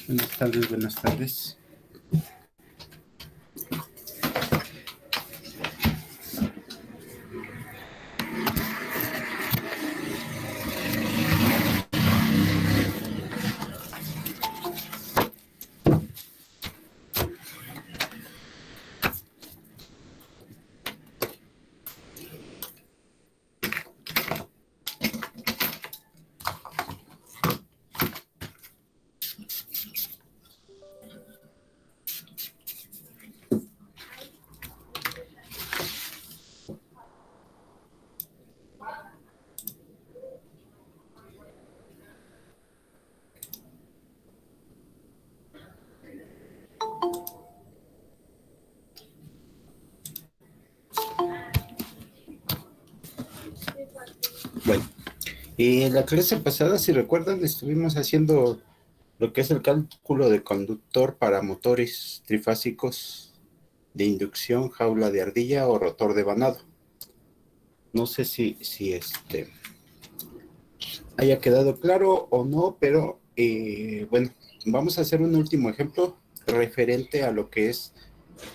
Buenas tardes, buenas tardes. Bueno, en la clase pasada, si recuerdan, estuvimos haciendo lo que es el cálculo de conductor para motores trifásicos de inducción, jaula de ardilla o rotor de vanado. No sé si haya quedado claro o no, pero bueno, vamos a hacer un último ejemplo referente a lo que es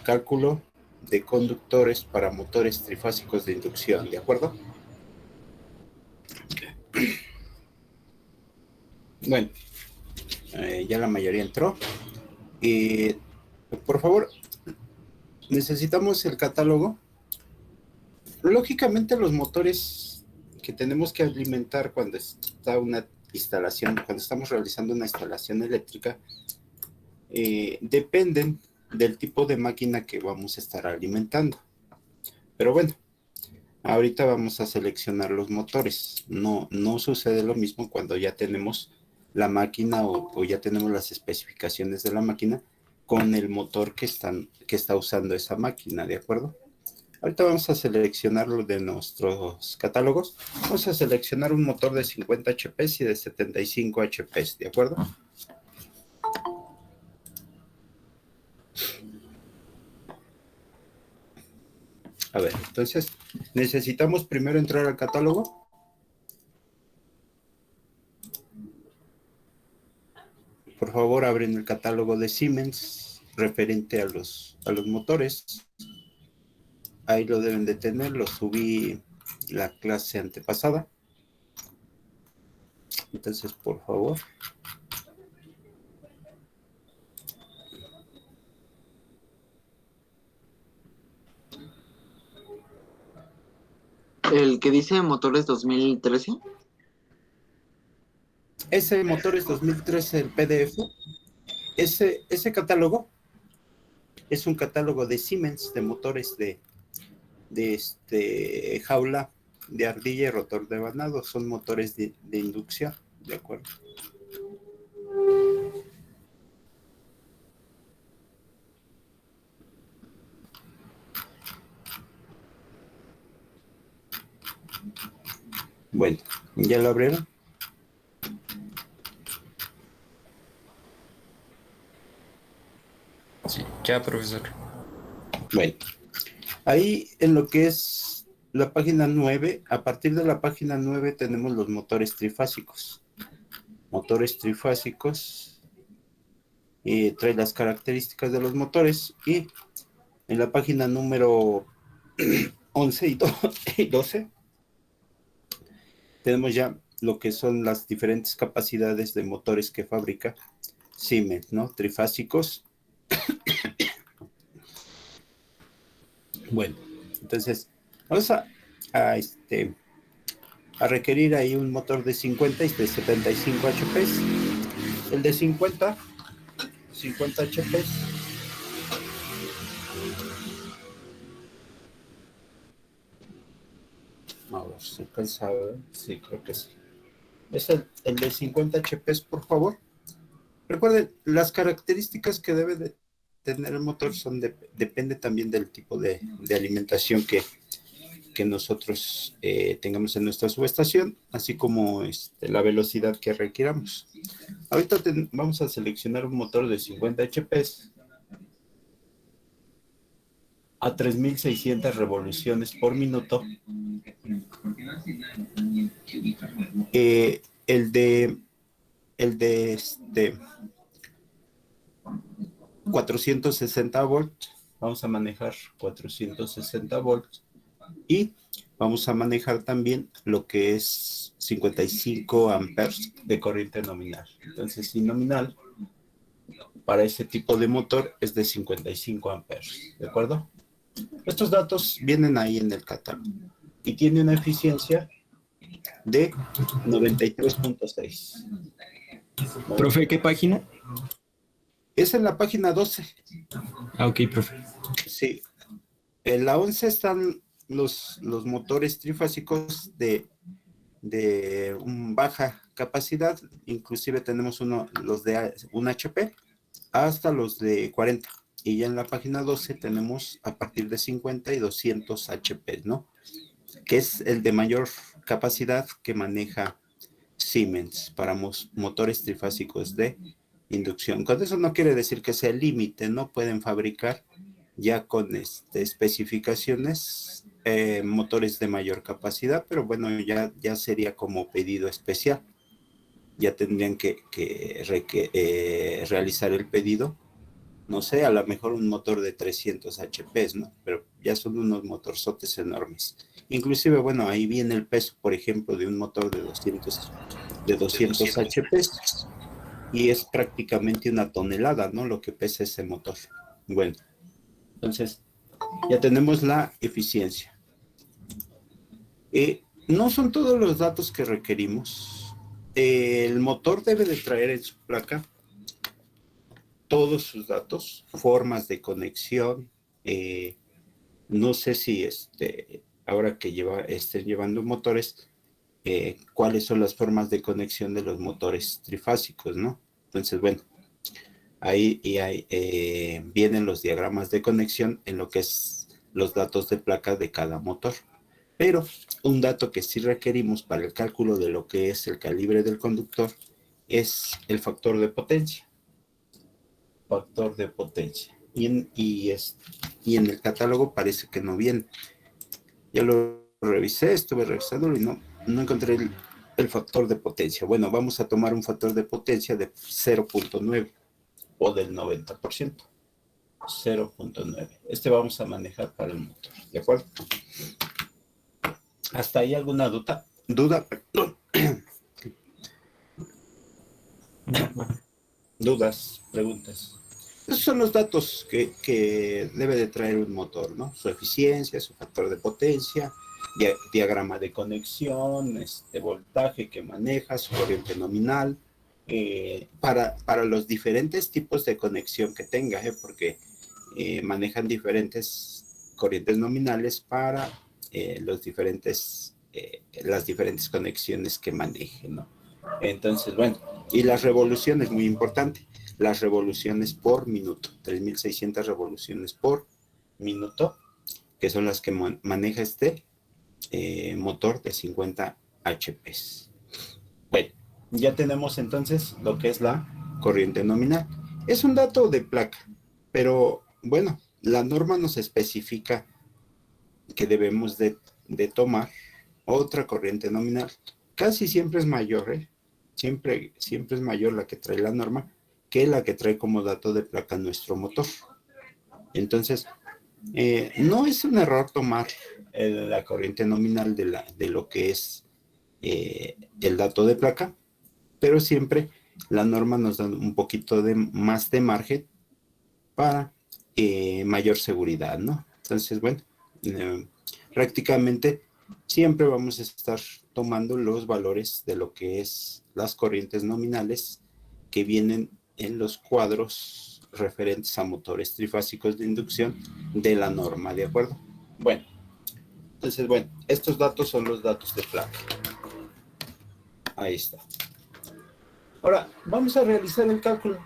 cálculo de conductores para motores trifásicos de inducción, ¿de acuerdo? Bueno, ya la mayoría entró. Por favor, necesitamos el catálogo. Lógicamente los motores que tenemos que alimentar cuando está una instalación, cuando estamos realizando una instalación eléctrica, dependen del tipo de máquina que vamos a estar alimentando. Pero bueno, ahorita vamos a seleccionar los motores. No sucede lo mismo cuando ya tenemos la máquina o ya tenemos las especificaciones de la máquina con el motor que está usando esa máquina, ¿de acuerdo? Ahorita vamos a seleccionarlo de nuestros catálogos. Vamos a seleccionar un motor de 50 HP y de 75 HP, ¿de acuerdo? A ver, entonces necesitamos primero entrar al catálogo. Por favor, abren el catálogo de Siemens referente a los motores. Ahí lo deben de tener, lo subí la clase antepasada. Entonces, por favor. El que dice motores 2013. Ese motor es 2013, el PDF. Ese catálogo es un catálogo de Siemens de motores de jaula de ardilla y rotor de vanado. Son motores de inducción, ¿de acuerdo? Bueno, ¿ya lo abrieron? Sí, ya, profesor. Bueno, ahí en lo que es la página 9, a partir de la página 9 tenemos los motores trifásicos. Motores trifásicos, trae las características de los motores y en la página número 11 y 12 tenemos ya lo que son las diferentes capacidades de motores que fabrica Siemens, ¿no? Trifásicos. Bueno, entonces vamos a requerir ahí un motor de 50 y de 75 HP. El de 50 HP. A ver si alcanza a ver. Sí, creo que sí. Es el de 50 HP, por favor. Recuerden, las características que debe de tener el motor depende también del tipo de alimentación que nosotros tengamos en nuestra subestación, así como la velocidad que requiramos. Ahorita vamos a seleccionar un motor de 50 HP a 3600 revoluciones por minuto. Eh, el de el de 460 volts, vamos a manejar 460 volts y vamos a manejar también lo que es 55 amperes de corriente nominal. Entonces, si nominal para ese tipo de motor es de 55 amperes, ¿de acuerdo? Estos datos vienen ahí en el catálogo y tiene una eficiencia de 93.6. Profe, ¿qué página? Es en la página 12. Ah, ok, profe. Sí. En la 11 están los motores trifásicos de baja capacidad. Inclusive tenemos los de un HP hasta los de 40. Y ya en la página 12 tenemos a partir de 50 y 200 HP, ¿no? Que es el de mayor capacidad que maneja Siemens para motores trifásicos de inducción. Con eso no quiere decir que sea el límite, ¿no? Pueden fabricar ya con especificaciones motores de mayor capacidad, pero bueno, ya sería como pedido especial. Ya tendrían que realizar el pedido, no sé, a lo mejor un motor de 300 HP, ¿no? Pero ya son unos motorzotes enormes. Inclusive, bueno, ahí viene el peso, por ejemplo, de un motor de 200 HP y es prácticamente una tonelada, ¿no? Lo que pesa ese motor. Bueno, entonces ya tenemos la eficiencia. No son todos los datos que requerimos. El motor debe de traer en su placa todos sus datos, formas de conexión. No sé si ahora que estén llevando motores, cuáles son las formas de conexión de los motores trifásicos, ¿no? Entonces, bueno, ahí vienen los diagramas de conexión en lo que es los datos de placa de cada motor. Pero un dato que sí requerimos para el cálculo de lo que es el calibre del conductor es el factor de potencia. Factor de potencia. Y en el catálogo parece que no viene. Ya lo revisé, estuve revisándolo y no encontré el factor de potencia. Bueno, vamos a tomar un factor de potencia de 0.9 o del 90%. 0.9. Vamos a manejar para el motor, ¿de acuerdo? ¿Hasta ahí alguna duda? Perdón. Dudas, preguntas. Esos son los datos que debe de traer un motor, ¿no? Su eficiencia, su factor de potencia, diagrama de conexión, voltaje que maneja, su corriente nominal, para los diferentes tipos de conexión que tenga, porque manejan diferentes corrientes nominales para las diferentes conexiones que manejen, ¿no? Entonces, bueno, y las revoluciones, muy importante, las revoluciones por minuto, 3.600 revoluciones por minuto, que son las que maneja motor de 50 HP. Bueno, ya tenemos entonces lo que es la corriente nominal. Es un dato de placa, pero bueno, la norma nos especifica que debemos de tomar otra corriente nominal. Casi siempre es mayor, siempre es mayor la que trae la norma que la que trae como dato de placa nuestro motor. Entonces, no es un error tomar la corriente nominal de lo que es el dato de placa, pero siempre la norma nos da un poquito más de margen para mayor seguridad, ¿no? Entonces, bueno, prácticamente siempre vamos a estar tomando los valores de lo que es las corrientes nominales que vienen en los cuadros referentes a motores trifásicos de inducción de la norma, ¿de acuerdo? Bueno, entonces, bueno, estos datos son los datos de placa. Ahí está. Ahora, vamos a realizar el cálculo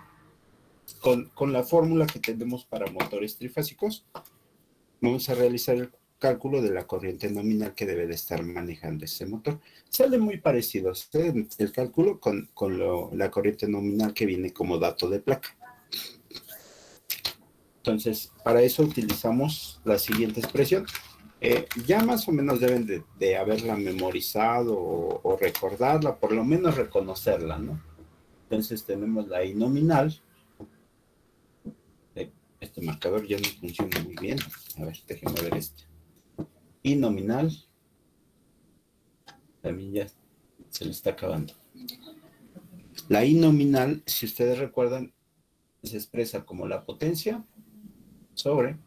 con la fórmula que tenemos para motores trifásicos. Vamos a realizar el cálculo de la corriente nominal que debe de estar manejando ese motor. Sale muy parecido el cálculo con la corriente nominal que viene como dato de placa. Entonces, para eso utilizamos la siguiente expresión. Ya más o menos deben de haberla memorizado o recordarla, por lo menos reconocerla, ¿no? Entonces tenemos la I nominal Este marcador ya no funciona muy bien. A ver, déjenme ver este. Y nominal. También ya se le está acabando. La I nominal, si ustedes recuerdan, se expresa como la potencia sobre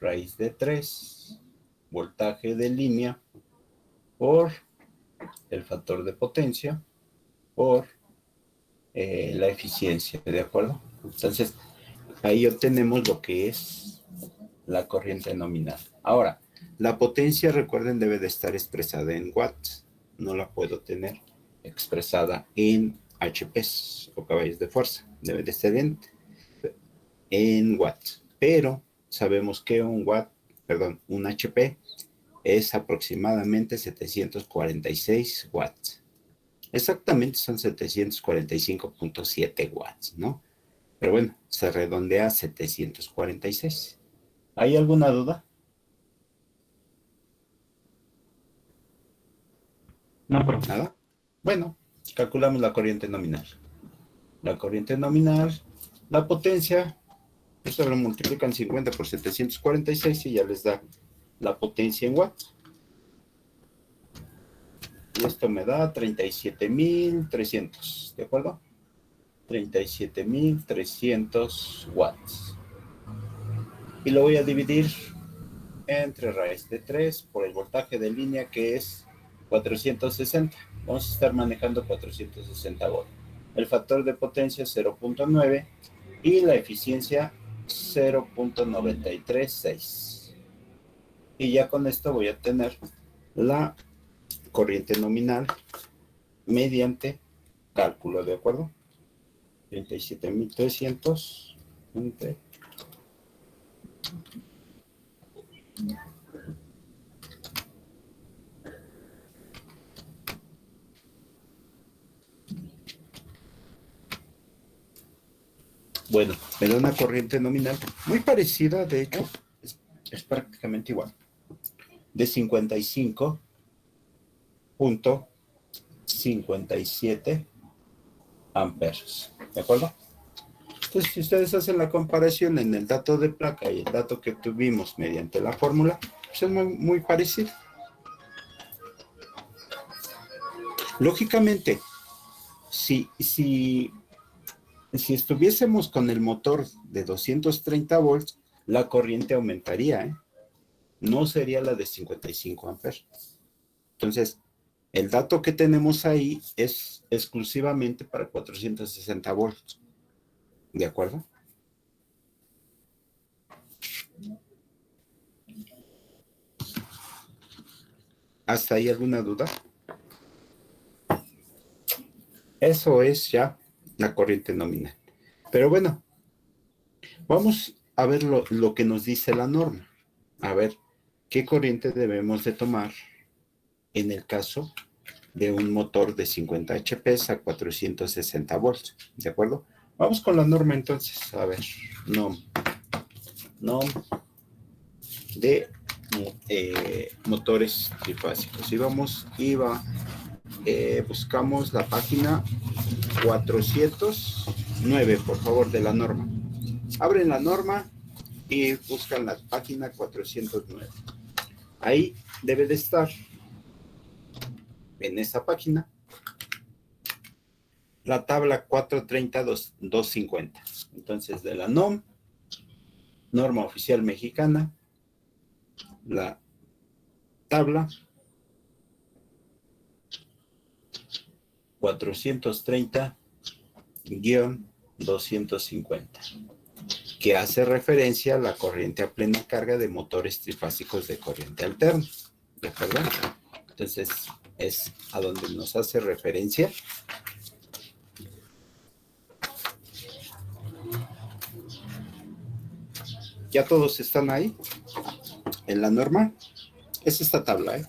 raíz de 3, voltaje de línea por el factor de potencia por la eficiencia, ¿de acuerdo? Entonces, ahí obtenemos lo que es la corriente nominal. Ahora, la potencia, recuerden, debe de estar expresada en watts. No la puedo tener expresada en HPs o caballos de fuerza. Debe de estar en watts. Pero sabemos que un HP es aproximadamente 746 watts. Exactamente son 745.7 watts, ¿no? Pero bueno, se redondea a 746. ¿Hay alguna duda? No, profe. ¿Nada? Bueno, calculamos la corriente nominal. La corriente nominal, la potencia, esto lo multiplican 50 por 746 y ya les da la potencia en watts. Y esto me da 37.300, ¿de acuerdo? 37.300 watts. Y lo voy a dividir entre raíz de 3 por el voltaje de línea que es 460. Vamos a estar manejando 460 volts. El factor de potencia 0.9 y la eficiencia 0.936. Y ya con esto voy a tener la corriente nominal mediante cálculo, ¿de acuerdo? 37.300 entre bueno, me da una corriente nominal muy parecida, de hecho, es prácticamente igual, de 55.57 amperes, ¿de acuerdo? Entonces, si ustedes hacen la comparación en el dato de placa y el dato que tuvimos mediante la fórmula, pues es muy parecido. Lógicamente, si estuviésemos con el motor de 230 volts, la corriente aumentaría, ¿eh? No sería la de 55 amperes. Entonces, el dato que tenemos ahí es exclusivamente para 460 volts. ¿De acuerdo? ¿Hasta ahí alguna duda? Eso es ya la corriente nominal. Pero bueno, vamos a ver lo que nos dice la norma. A ver, ¿qué corriente debemos de tomar en el caso de un motor de 50 HP a 460 volts? ¿De acuerdo? Vamos con la norma entonces. A ver, NOM de motores trifásicos. Buscamos la página 409, por favor, de la norma. Abren la norma y buscan la página 409. Ahí debe de estar, en esa página, la tabla 430-250. Entonces, de la norma oficial mexicana, la tabla 430-250, que hace referencia a la corriente a plena carga de motores trifásicos de corriente alterna. ¿De acuerdo? Entonces, es a donde nos hace referencia. ¿Ya todos están ahí? En la norma. Es esta tabla, ¿eh?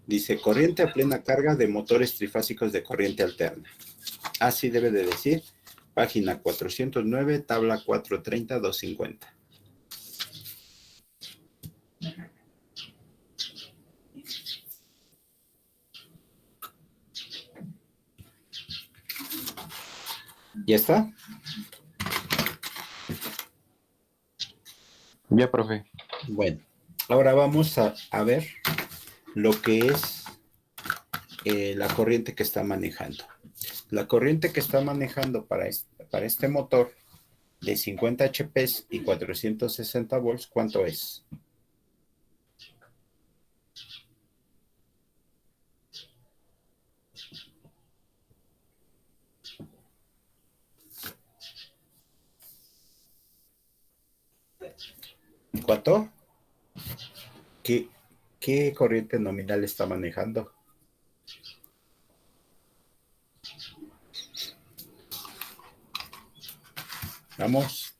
Dice corriente a plena carga de motores trifásicos de corriente alterna. Así debe de decir. Página 409, tabla 430-250. ¿Ya está? Ya, profe. Bueno, ahora vamos a ver lo que es la corriente que está manejando. La corriente que está manejando para este motor de 50 HP y 460 volts, ¿cuánto es? ¿Cuánto? ¿Qué corriente nominal está manejando? Vamos,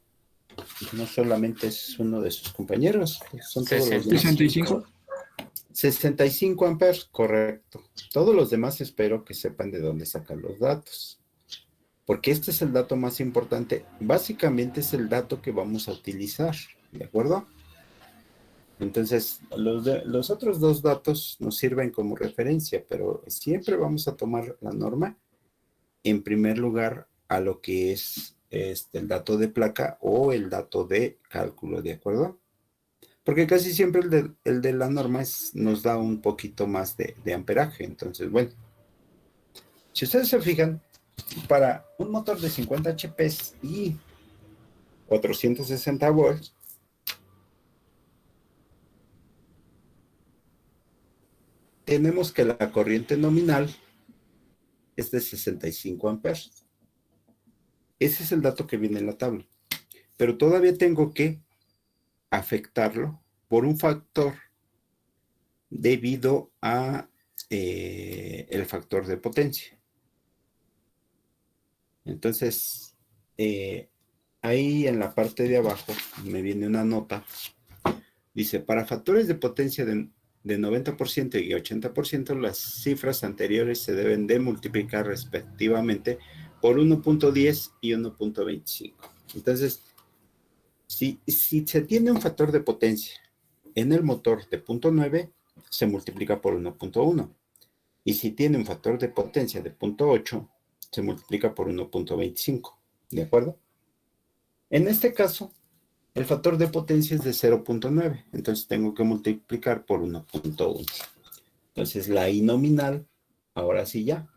no solamente es uno de sus compañeros, son todos los demás. 65. 65 amperes, correcto. Todos los demás espero que sepan de dónde sacan los datos, porque este es el dato más importante. Básicamente es el dato que vamos a utilizar, ¿de acuerdo? Entonces, los otros dos datos nos sirven como referencia, pero siempre vamos a tomar la norma en primer lugar a lo que es el dato de placa o el dato de cálculo, ¿de acuerdo? Porque casi siempre el de la norma nos da un poquito más de amperaje. Entonces, bueno, si ustedes se fijan, para un motor de 50 HP y 460 volts, tenemos que la corriente nominal es de 65 amperes. Ese es el dato que viene en la tabla. Pero todavía tengo que afectarlo por un factor debido a el factor de potencia. Entonces, ahí en la parte de abajo me viene una nota. Dice, para factores de potencia de 90% y 80%, las cifras anteriores se deben de multiplicar respectivamente por 1.10 y 1.25. Entonces, si se tiene un factor de potencia en el motor de 0.9, se multiplica por 1.1. Y si tiene un factor de potencia de 0.8, se multiplica por 1.25. ¿De acuerdo? En este caso, el factor de potencia es de 0.9. Entonces tengo que multiplicar por 1.1. Entonces la I nominal, ahora sí ya,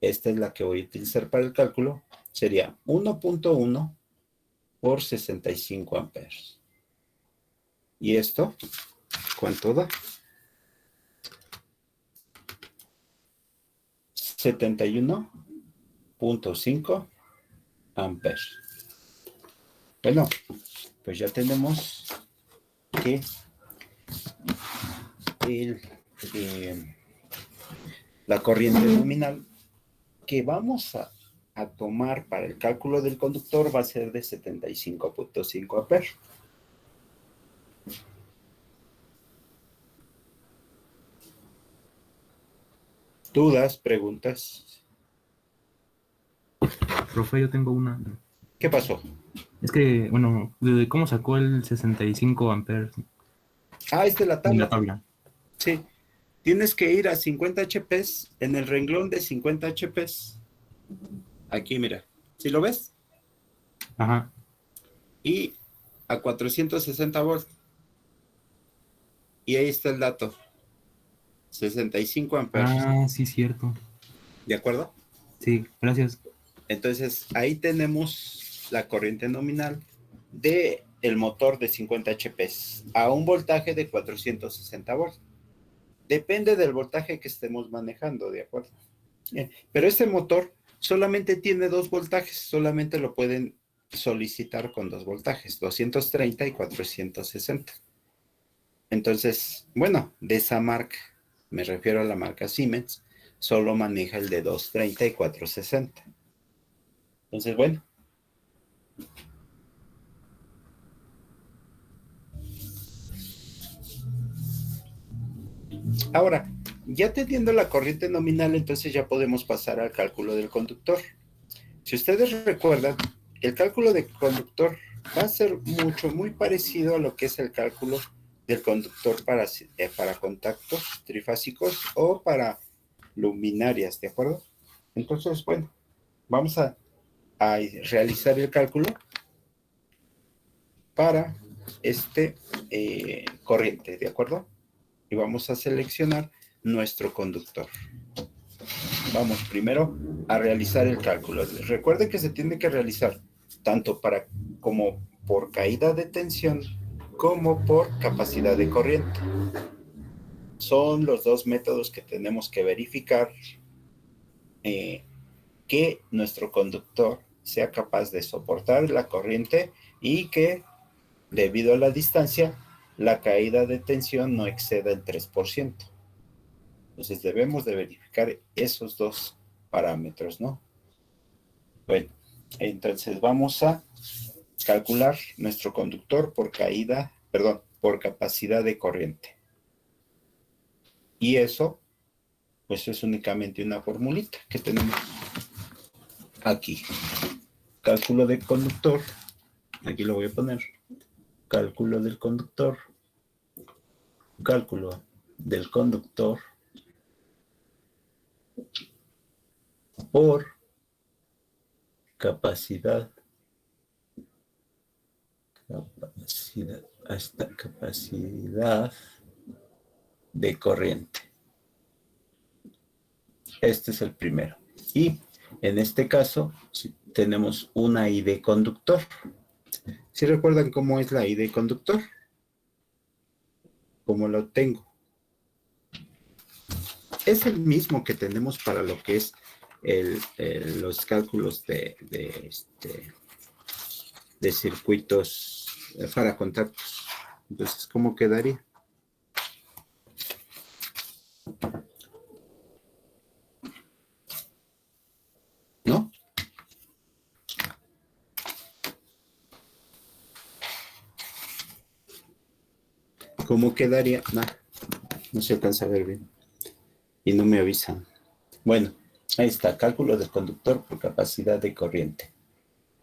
esta es la que voy a utilizar para el cálculo, sería 1.1 por 65 amperes. ¿Y esto cuánto da? 71.5 amperes. Bueno, pues ya tenemos que la corriente nominal que vamos a tomar para el cálculo del conductor va a ser de 75.5 amperes. ¿Dudas, preguntas? Profe, yo tengo una. ¿Qué pasó? Es que, bueno, ¿de cómo sacó el 65 amperes Ah, esta es la en la tabla. tabla? Sí. Tienes que ir a 50 HP en el renglón de 50 HP. Aquí, mira. ¿Sí lo ves? Ajá. Y a 460 volts. Y ahí está el dato. 65 amperes. Ah, sí, cierto. ¿De acuerdo? Sí, gracias. Entonces, ahí tenemos la corriente nominal del motor de 50 HP a un voltaje de 460 volts. Depende del voltaje que estemos manejando, ¿de acuerdo? Pero este motor solamente tiene 2 voltajes, solamente lo pueden solicitar con 2 voltajes, 230 y 460. Entonces, bueno, de esa marca, me refiero a la marca Siemens, solo maneja el de 230 y 460. Entonces, bueno. Ahora, ya teniendo la corriente nominal, entonces ya podemos pasar al cálculo del conductor. Si ustedes recuerdan, el cálculo del conductor va a ser muy parecido a lo que es el cálculo del conductor para contactos trifásicos o para luminarias, ¿de acuerdo? Entonces, bueno, vamos a realizar el cálculo para corriente, ¿de acuerdo? Y vamos a seleccionar nuestro conductor. Vamos primero a realizar el cálculo. Recuerden que se tiene que realizar tanto como por caída de tensión como por capacidad de corriente. Son los dos métodos que tenemos que verificar que nuestro conductor sea capaz de soportar la corriente y que, debido a la distancia, la caída de tensión no exceda el 3%. Entonces debemos de verificar esos dos parámetros, ¿no? Bueno, entonces vamos a calcular nuestro conductor por por capacidad de corriente. Y eso, pues es únicamente una formulita que tenemos aquí. Cálculo del conductor, aquí lo voy a poner. Cálculo del conductor, cálculo del conductor por capacidad de corriente. Este es el primero. Y en este caso tenemos una ID conductor. ¿Sí recuerdan cómo es la ID conductor? ¿Cómo lo tengo? Es el mismo que tenemos para lo que es los cálculos de circuitos para contactos. Entonces, ¿cómo quedaría? ¿No? ¿Cómo quedaría? No se alcanza a ver bien. Y no me avisan. Bueno, ahí está, cálculo del conductor por capacidad de corriente.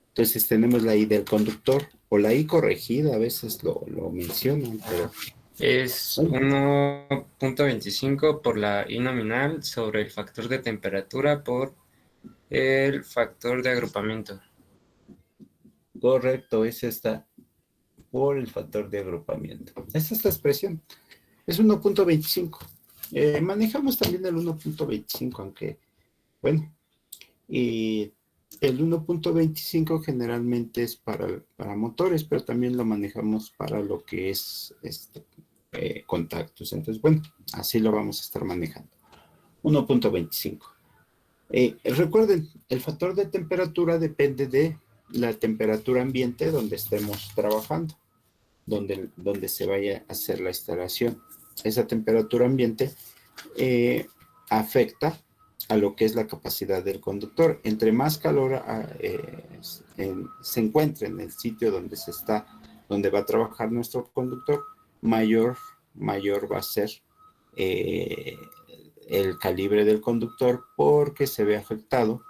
Entonces tenemos la I del conductor, o la I corregida, a veces lo mencionan, pero... Es 1.25 por la I nominal sobre el factor de temperatura por el factor de agrupamiento. Correcto, es esta, por el factor de agrupamiento. Es esta expresión, es 1.25. Manejamos también el 1.25, aunque, bueno, y el 1.25 generalmente es para motores, pero también lo manejamos para lo que es contactos. Entonces, bueno, así lo vamos a estar manejando. 1.25. Recuerden, el factor de temperatura depende de la temperatura ambiente donde estemos trabajando, donde se vaya a hacer la instalación. Esa temperatura ambiente afecta a lo que es la capacidad del conductor. Entre más calor se encuentre en el sitio donde va a trabajar nuestro conductor, mayor va a ser el calibre del conductor, porque se ve afectado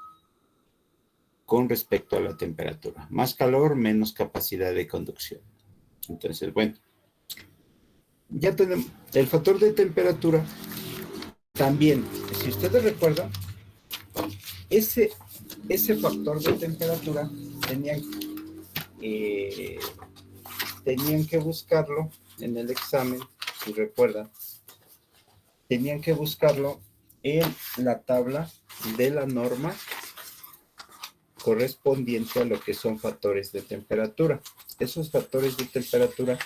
con respecto a la temperatura. Más calor, menos capacidad de conducción. Entonces, bueno, ya tenemos el factor de temperatura. También, si ustedes recuerdan, ese factor de temperatura tenían que buscarlo en el examen, si recuerdan, tenían que buscarlo en la tabla de la norma correspondiente a lo que son factores de temperatura. Esos factores de temperatura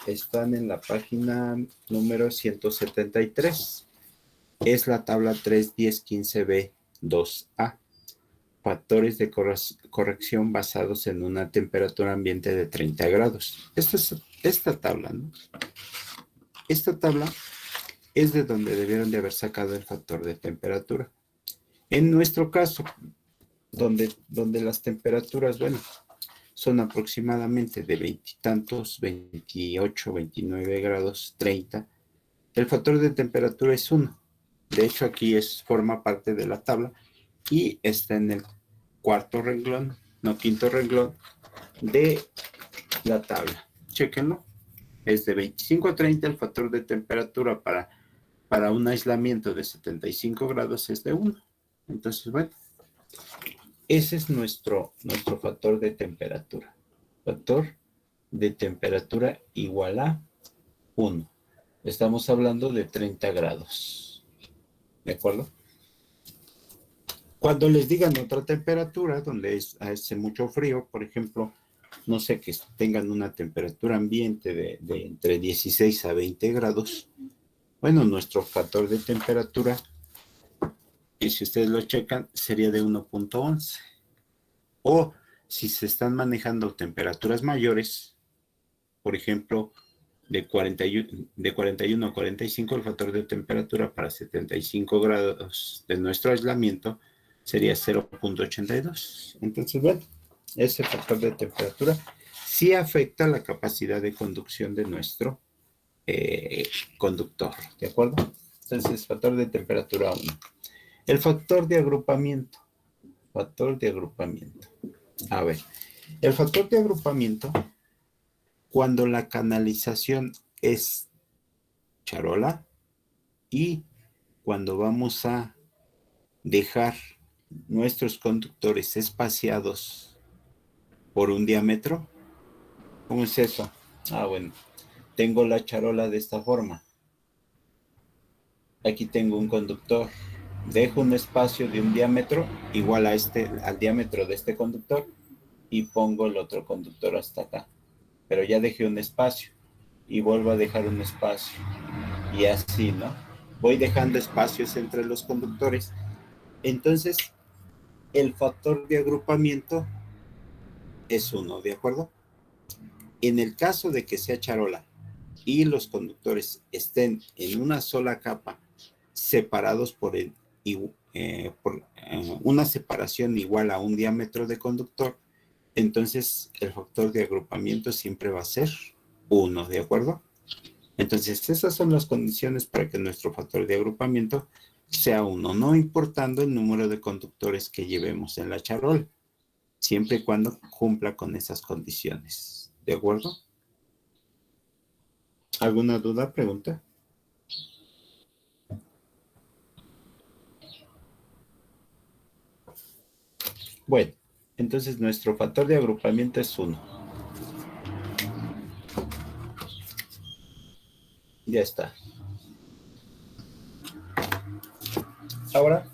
están en la página número 173. Es la tabla 3.10.15b2a. Factores de corrección basados en una temperatura ambiente de 30 grados. Esta tabla, ¿no? Esta tabla es de donde debieron de haber sacado el factor de temperatura. En nuestro caso, donde las temperaturas, bueno, son aproximadamente de 20 y tantos, 28, 29 grados, 30, el factor de temperatura es 1. De hecho, aquí forma parte de la tabla y está en el quinto renglón de la tabla. Chéquenlo. Es de 25 a 30 el factor de temperatura para un aislamiento de 75 grados es de 1. Entonces, bueno, ese es nuestro factor de temperatura. Factor de temperatura igual a 1. Estamos hablando de 30 grados. ¿De acuerdo? Cuando les digan otra temperatura, donde hace mucho frío, por ejemplo, no sé, que tengan una temperatura ambiente de entre 16 a 20 grados, bueno, nuestro factor de temperatura, y si ustedes lo checan, sería de 1.11. O si se están manejando temperaturas mayores, por ejemplo, de 41 a 45, el factor de temperatura para 75 grados de nuestro aislamiento sería 0.82. Entonces, bueno, ese factor de temperatura sí afecta la capacidad de conducción de nuestro conductor, ¿de acuerdo? Entonces, factor de temperatura 1. El factor de agrupamiento. Factor de agrupamiento. A ver, el factor de agrupamiento, cuando la canalización es charola y cuando vamos a dejar nuestros conductores espaciados por un diámetro. ¿Cómo es eso? Ah, bueno, tengo la charola de esta forma. Aquí tengo un conductor. Dejo un espacio de un diámetro igual a al diámetro de este conductor y pongo el otro conductor hasta acá. Pero ya dejé un espacio y vuelvo a dejar un espacio. Y así, ¿no? Voy dejando espacios entre los conductores. Entonces, el factor de agrupamiento es 1, ¿de acuerdo? En el caso de que sea charola y los conductores estén en una sola capa, separados por una separación igual a un diámetro de conductor, entonces el factor de agrupamiento siempre va a ser 1, ¿de acuerdo? Entonces, esas son las condiciones para que nuestro factor de agrupamiento sea 1, no importando el número de conductores que llevemos en la charola, siempre y cuando cumpla con esas condiciones. ¿De acuerdo? ¿Alguna duda, pregunta? Bueno, entonces nuestro factor de agrupamiento es 1. Ya está. Ahora,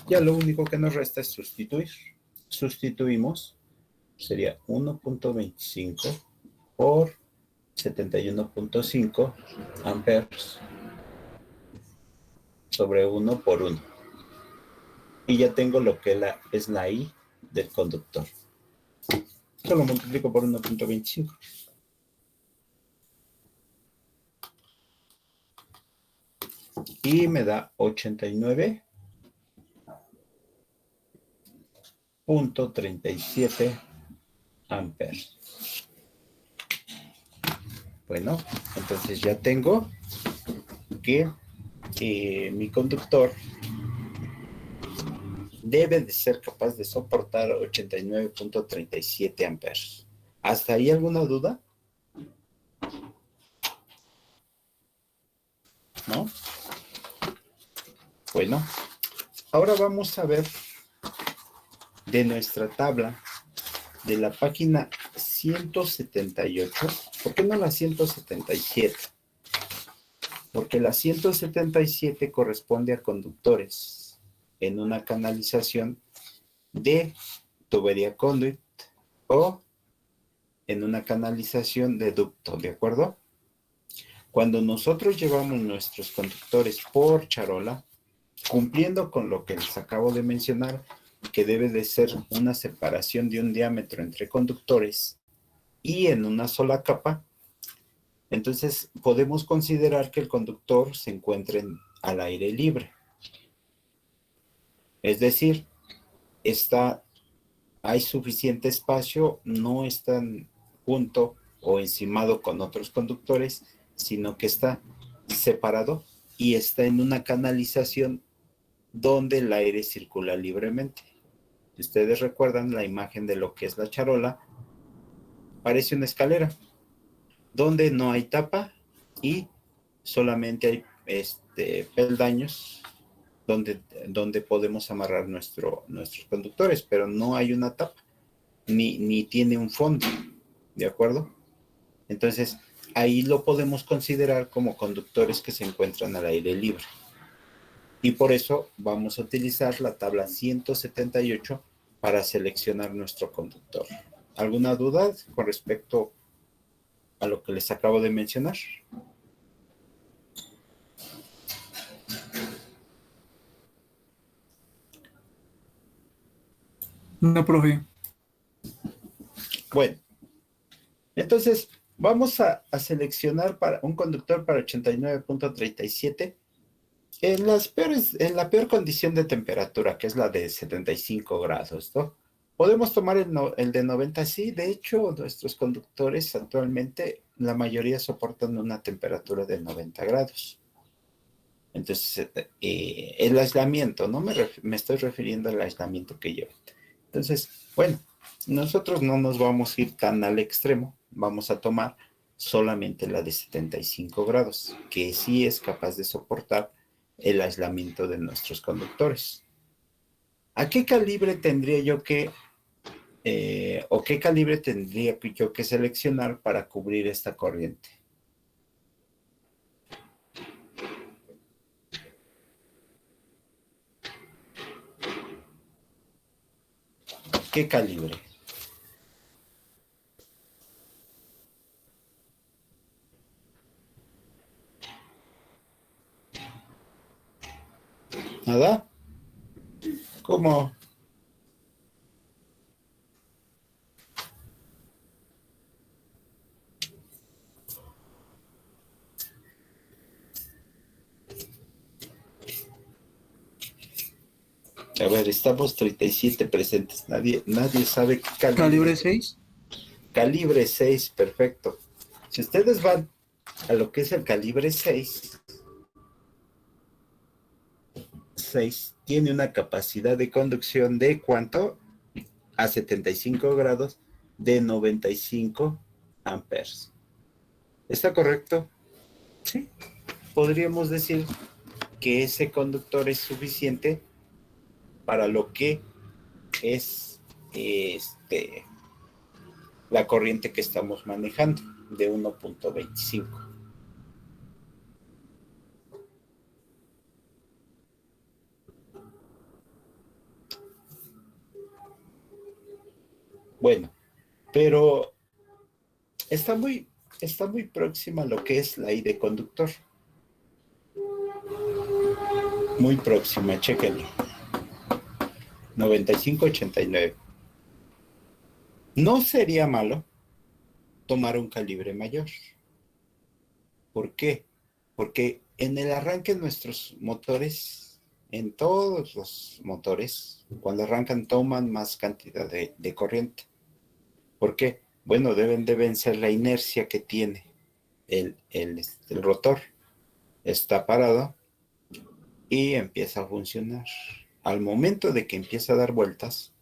ya lo único que nos resta es sustituir. Sustituimos, sería 1.25 por 71.5 amperes sobre 1 por 1. Y ya tengo lo que es la I del conductor. Solo multiplico por 1.25. Y me da 89.37 amperes. Bueno, entonces ya tengo que mi conductor debe de ser capaz de soportar 89.37 amperes. ¿Hasta ahí alguna duda? ¿No? Bueno, ahora vamos a ver de nuestra tabla de la página 178. ¿Por qué no la 177? Porque la 177 corresponde a conductores en una canalización de tubería conduit o en una canalización de ducto, ¿de acuerdo? Cuando nosotros llevamos nuestros conductores por charola, cumpliendo con lo que les acabo de mencionar, que debe de ser una separación de un diámetro entre conductores y en una sola capa, entonces podemos considerar que el conductor se encuentre al aire libre. Es decir, hay suficiente espacio, no está junto o encimado con otros conductores, sino que está separado y está en una canalización donde el aire circula libremente. Si ustedes recuerdan la imagen de lo que es la charola, parece una escalera donde no hay tapa y solamente hay peldaños donde podemos amarrar nuestros conductores, pero no hay una tapa, ni tiene un fondo, ¿de acuerdo? Entonces, ahí lo podemos considerar como conductores que se encuentran al aire libre. Y por eso vamos a utilizar la tabla 178 para seleccionar nuestro conductor. ¿Alguna duda con respecto a lo que les acabo de mencionar? No, profe. Bueno, entonces vamos a seleccionar para un conductor para 89.37 en la peor condición de temperatura, que es la de 75 grados, ¿no? Podemos tomar el de 90, sí. De hecho, nuestros conductores actualmente, la mayoría soportan una temperatura de 90 grados. Entonces, el aislamiento, no me estoy refiriendo al aislamiento que lleva. Entonces, bueno, nosotros no nos vamos a ir tan al extremo, vamos a tomar solamente la de 75 grados, que sí es capaz de soportar el aislamiento de nuestros conductores. ¿A qué calibre tendría yo que, o qué calibre tendría yo que seleccionar para cubrir esta corriente? ¿Qué calibre? ¿Nada? ¿Cómo? A ver, estamos 37 presentes. Nadie sabe qué calibre. ¿Calibre 6? Calibre 6, perfecto. Si ustedes van a lo que es el calibre 6 tiene una capacidad de conducción de ¿cuánto? A 75 grados de 95 amperes. ¿Está correcto? Sí. Podríamos decir que ese conductor es suficiente para lo que es la corriente que estamos manejando de 1.25. Bueno, pero está muy próxima a lo que es la I de conductor. Muy próxima, chéquenlo. 95-89. No sería malo tomar un calibre mayor. ¿Por qué? Porque en el arranque de nuestros motores, en todos los motores, cuando arrancan toman más cantidad de corriente. ¿Por qué? Bueno, deben de vencer la inercia que tiene el rotor. Está parado y empieza a funcionar. Al momento de que empieza a dar vueltas,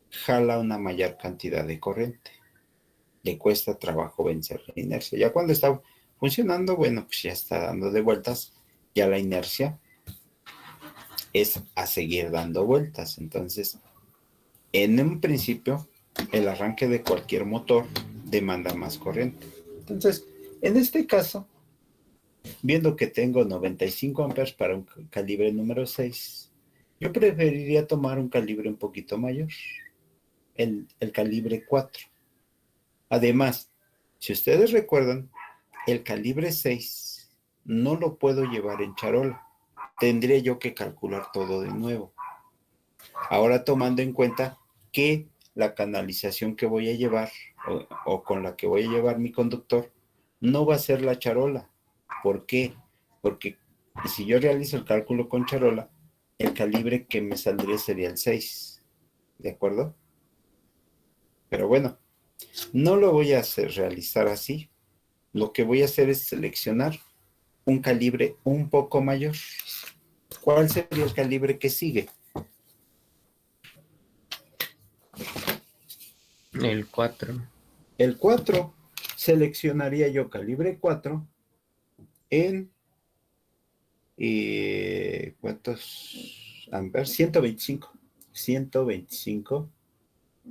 jala una mayor cantidad de corriente. Le cuesta trabajo vencer la inercia. Ya cuando está funcionando, bueno, pues ya está dando de vueltas, ya la inercia es a seguir dando vueltas. Entonces, en un principio, el arranque de cualquier motor demanda más corriente. Entonces, en este caso, viendo que tengo 95 amperes para un calibre número 6, yo preferiría tomar un calibre un poquito mayor, el calibre 4. Además, si ustedes recuerdan, el calibre 6 no lo puedo llevar en charola. Tendría yo que calcular todo de nuevo. Ahora tomando en cuenta que la canalización que voy a llevar o con la que voy a llevar mi conductor no va a ser la charola. ¿Por qué? Porque si yo realizo el cálculo con charola, el calibre que me saldría sería el 6. ¿De acuerdo? Pero bueno, no lo voy a realizar así. Lo que voy a hacer es seleccionar un calibre un poco mayor. ¿Cuál sería el calibre que sigue? El 4. El 4. Seleccionaría yo calibre 4 en ¿cuántos amperes? 125. 125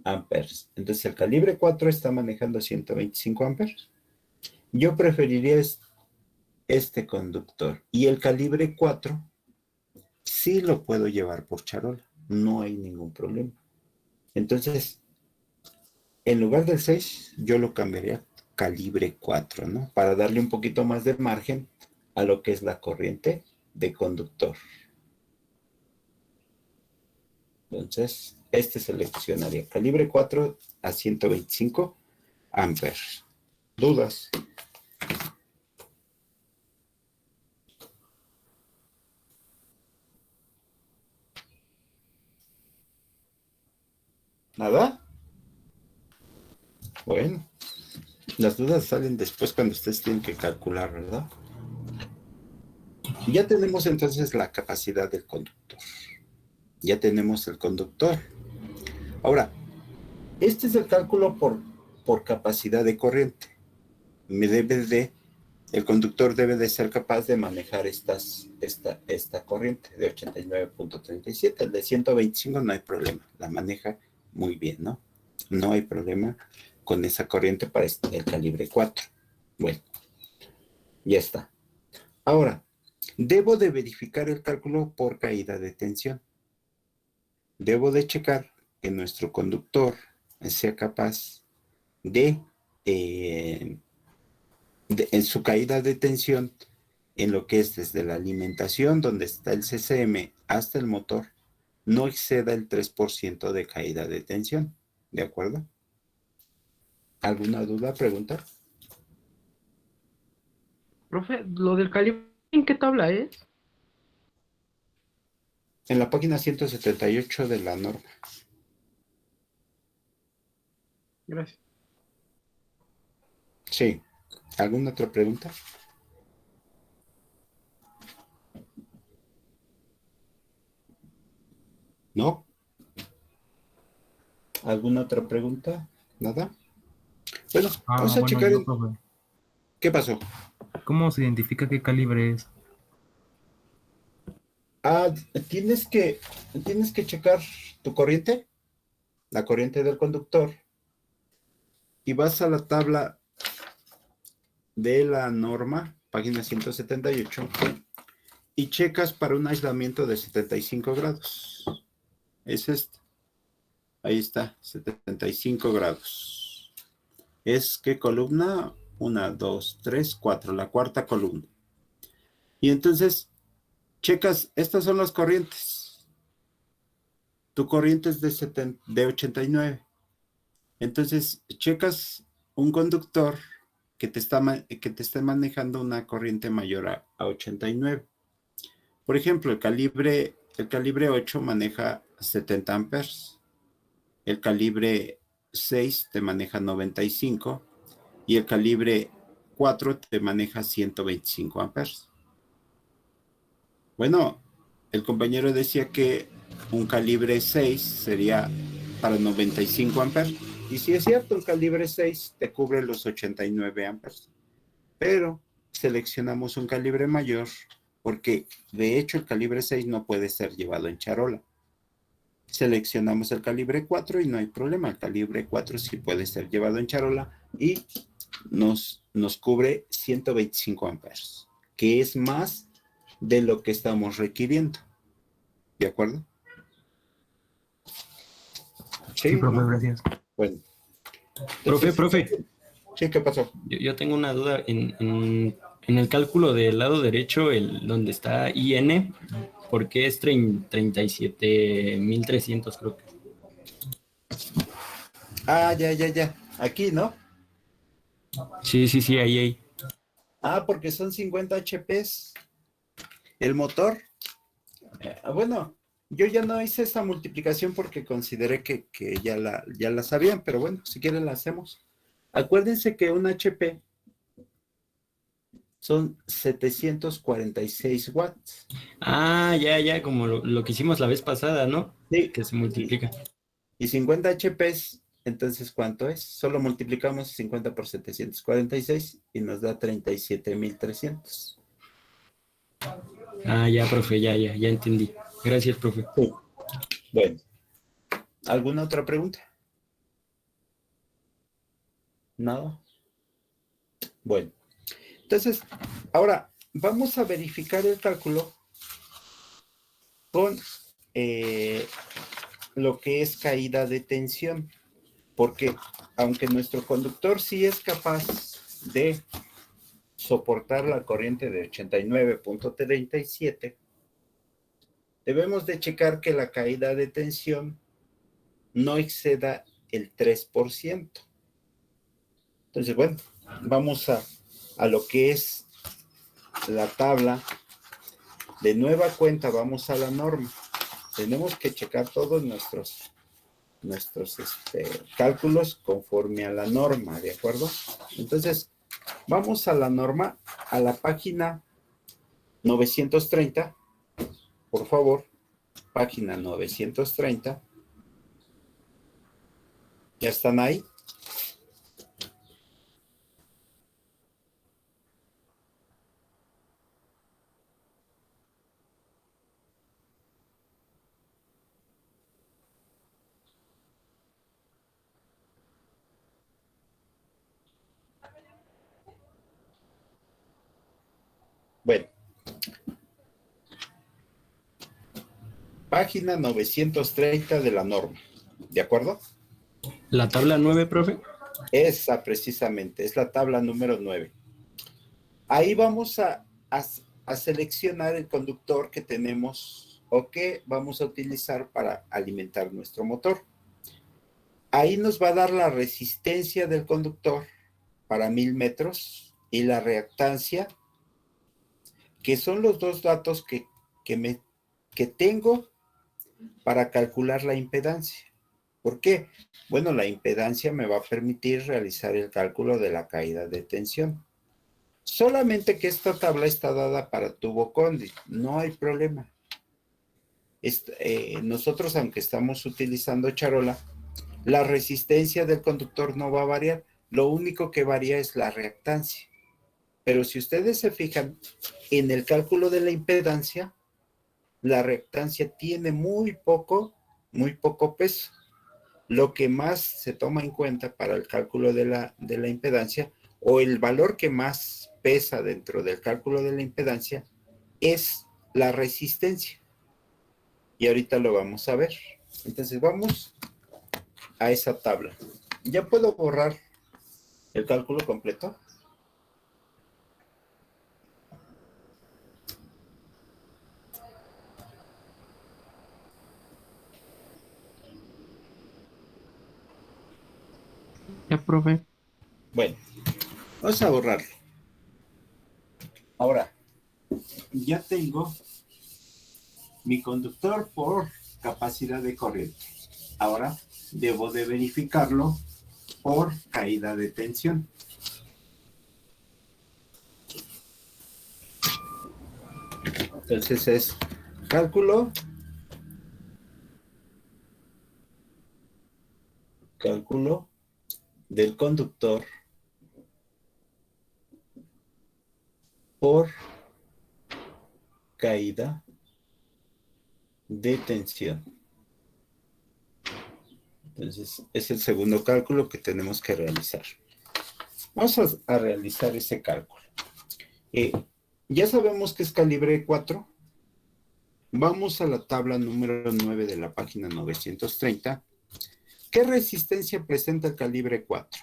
amperes. Entonces el calibre 4 está manejando 125 amperes. Yo preferiría este conductor. Y el calibre 4 sí lo puedo llevar por charola. No hay ningún problema. Entonces, en lugar del 6, yo lo cambiaría a calibre 4, ¿no? Para darle un poquito más de margen a lo que es la corriente de conductor. Entonces, este seleccionaría calibre 4 a 125 amperes. ¿Dudas? ¿Nada? Bueno, las dudas salen después cuando ustedes tienen que calcular, ¿verdad? Ya tenemos entonces la capacidad del conductor. Ya tenemos el conductor. Ahora, este es el cálculo por capacidad de corriente. El conductor debe de ser capaz de manejar esta corriente de 89.37. El de 125 no hay problema, la maneja muy bien, ¿no? No hay problema con esa corriente para el calibre 4. Bueno, ya está. Ahora, debo de verificar el cálculo por caída de tensión. Debo de checar que nuestro conductor sea capaz en su caída de tensión, en lo que es desde la alimentación, donde está el CCM, hasta el motor, no exceda el 3% de caída de tensión. ¿De acuerdo? ¿Alguna duda, pregunta? Profe, lo del calibre, ¿en qué tabla es? En la página 178 de la norma. Gracias. Sí. ¿Alguna otra pregunta? ¿No? ¿Alguna otra pregunta? ¿Nada? Bueno, vamos a checar. Profe. ¿Qué pasó? ¿Cómo se identifica qué calibre es? Ah, tienes que checar tu corriente, la corriente del conductor, y vas a la tabla de la norma, página 178, y checas para un aislamiento de 75 grados. Es este. Ahí está, 75 grados. ¿Es qué columna? 1, 2, 3, 4, la cuarta columna. Y entonces, checas, estas son las corrientes. Tu corriente es de 89. Entonces, checas un conductor que te esté manejando una corriente mayor a 89. Por ejemplo, el calibre 8 maneja 70 amperes. El calibre 6 te maneja 95 y el calibre 4 te maneja 125 amperes. Bueno, el compañero decía que un calibre 6 sería para 95 amperes. Y si es cierto, el calibre 6 te cubre los 89 amperes. Pero seleccionamos un calibre mayor porque de hecho el calibre 6 no puede ser llevado en charola. Seleccionamos el calibre 4 y no hay problema. El calibre 4 sí puede ser llevado en charola y nos cubre 125 amperes, que es más de lo que estamos requiriendo. ¿De acuerdo? Sí, profe, ¿no? gracias. Bueno. Profe. Sí, ¿qué pasó? Yo tengo una duda. En el cálculo del lado derecho, donde está IN, ¿por qué es 37.300, creo que? Ah, ya. Aquí, ¿no? Sí, ahí. Ah, porque son 50 HPs. El motor. Bueno, yo ya no hice esa multiplicación porque consideré que ya la sabían, pero bueno, si quieren la hacemos. Acuérdense que un HP son 746 watts. Ah, ya, como lo que hicimos la vez pasada, ¿no? Sí. Que se multiplica. Y 50 HPs, entonces, ¿cuánto es? Solo multiplicamos 50 por 746 y nos da 37.300. Ah, ya, profe, ya entendí. Gracias, profe. Sí. Bueno, ¿alguna otra pregunta? ¿Nada? Bueno, Entonces, ahora vamos a verificar el cálculo con lo que es caída de tensión, porque aunque nuestro conductor sí es capaz de soportar la corriente de 89.37, debemos de checar que la caída de tensión no exceda el 3%. Entonces, bueno, vamos a lo que es la tabla. De nueva cuenta, vamos a la norma. Tenemos que checar todos nuestros cálculos conforme a la norma, ¿de acuerdo? Entonces, vamos a la norma, a la página 930, por favor, página 930. ¿Ya están ahí? Bueno, página 930 de la norma, ¿de acuerdo? La tabla 9, profe. Esa precisamente, es la tabla número 9. Ahí vamos a seleccionar el conductor que tenemos o que vamos a utilizar para alimentar nuestro motor. Ahí nos va a dar la resistencia del conductor para 1000 metros y la reactancia, que son los dos datos que tengo para calcular la impedancia. ¿Por qué? Bueno, la impedancia me va a permitir realizar el cálculo de la caída de tensión. Solamente que esta tabla está dada para tubo conduit, no hay problema. Nosotros, aunque estamos utilizando charola, la resistencia del conductor no va a variar, lo único que varía es la reactancia. Pero si ustedes se fijan en el cálculo de la impedancia, la reactancia tiene muy poco peso. Lo que más se toma en cuenta para el cálculo de la impedancia, o el valor que más pesa dentro del cálculo de la impedancia, es la resistencia. Y ahorita lo vamos a ver. Entonces vamos a esa tabla. ¿Ya puedo borrar el cálculo completo? Ya, profe. Bueno, vamos a borrarlo. Ahora, ya tengo mi conductor por capacidad de corriente. Ahora debo de verificarlo por caída de tensión. Entonces es cálculo del conductor por caída de tensión. Entonces es el segundo cálculo que tenemos que realizar. Vamos a realizar ese cálculo. Ya sabemos que es calibre 4. Vamos a la tabla número 9 de la página 930. ¿Qué resistencia presenta el calibre 4?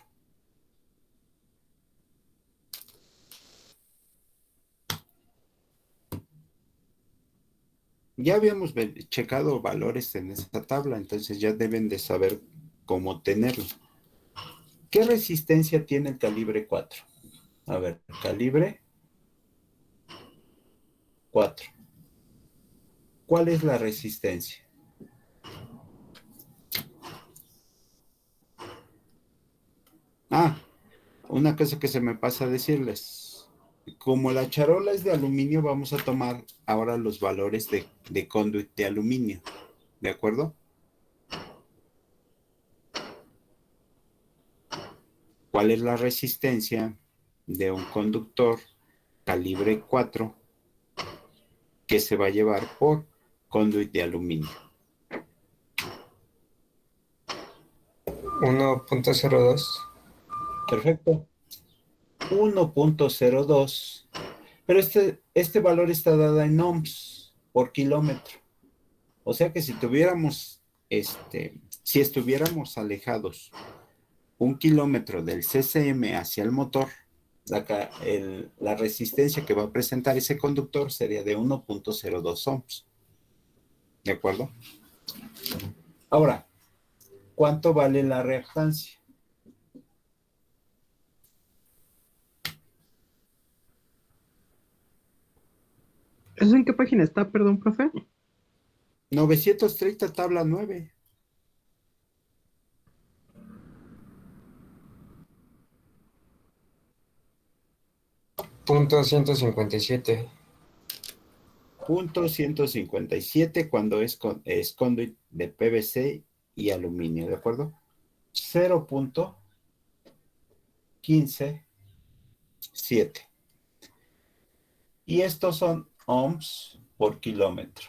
Ya habíamos checado valores en esta tabla, entonces ya deben de saber cómo tenerlo. ¿Qué resistencia tiene el calibre 4? A ver, calibre 4. ¿Cuál es la resistencia? Una cosa que se me pasa a decirles. Como la charola es de aluminio, vamos a tomar ahora los valores de conduit de aluminio. ¿De acuerdo? ¿Cuál es la resistencia de un conductor calibre 4 que se va a llevar por conduit de aluminio? 1.02. Perfecto. 1.02, pero este valor está dado en ohms por kilómetro. O sea que si estuviéramos alejados 1 kilómetro del CCM hacia el motor, la resistencia que va a presentar ese conductor sería de 1.02 ohms. ¿De acuerdo? Ahora, ¿cuánto vale la reactancia? ¿Eso en qué página está, perdón, profe? 930 tabla 9. Punto 157. Punto 157 cuando es conduit de PVC y aluminio, ¿de acuerdo? 0.157. Y estos son ohms por kilómetro.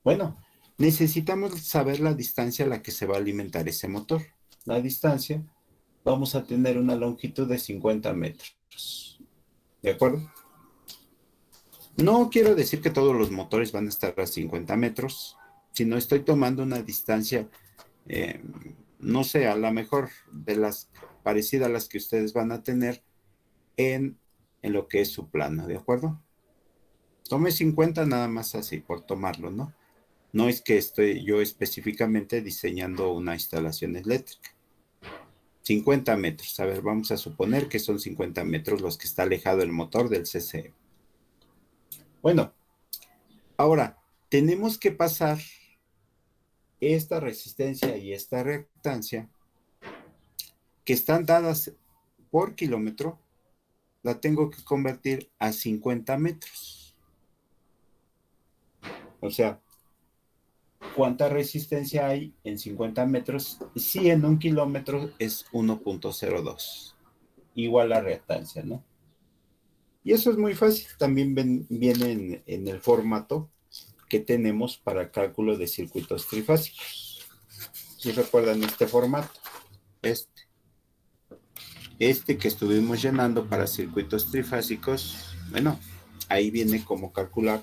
Bueno, necesitamos saber la distancia a la que se va a alimentar ese motor. La distancia, vamos a tener una longitud de 50 metros. ¿De acuerdo? No quiero decir que todos los motores van a estar a 50 metros, sino estoy tomando una distancia, no sé, a lo mejor parecida a las que ustedes van a tener en lo que es su plano, ¿de acuerdo? Tome 50 nada más así, por tomarlo, ¿no? No es que estoy yo específicamente diseñando una instalación eléctrica. 50 metros, a ver, vamos a suponer que son 50 metros los que está alejado el motor del CCM. Bueno, ahora tenemos que pasar esta resistencia y esta reactancia que están dadas por kilómetro, la tengo que convertir a 50 metros. O sea, ¿cuánta resistencia hay en 50 metros? Si en 1 kilómetro es 1.02, igual la reactancia, ¿no? Y eso es muy fácil, también viene en el formato que tenemos para cálculo de circuitos trifásicos. Si recuerdan este formato, este que estuvimos llenando para circuitos trifásicos, bueno, ahí viene cómo calcular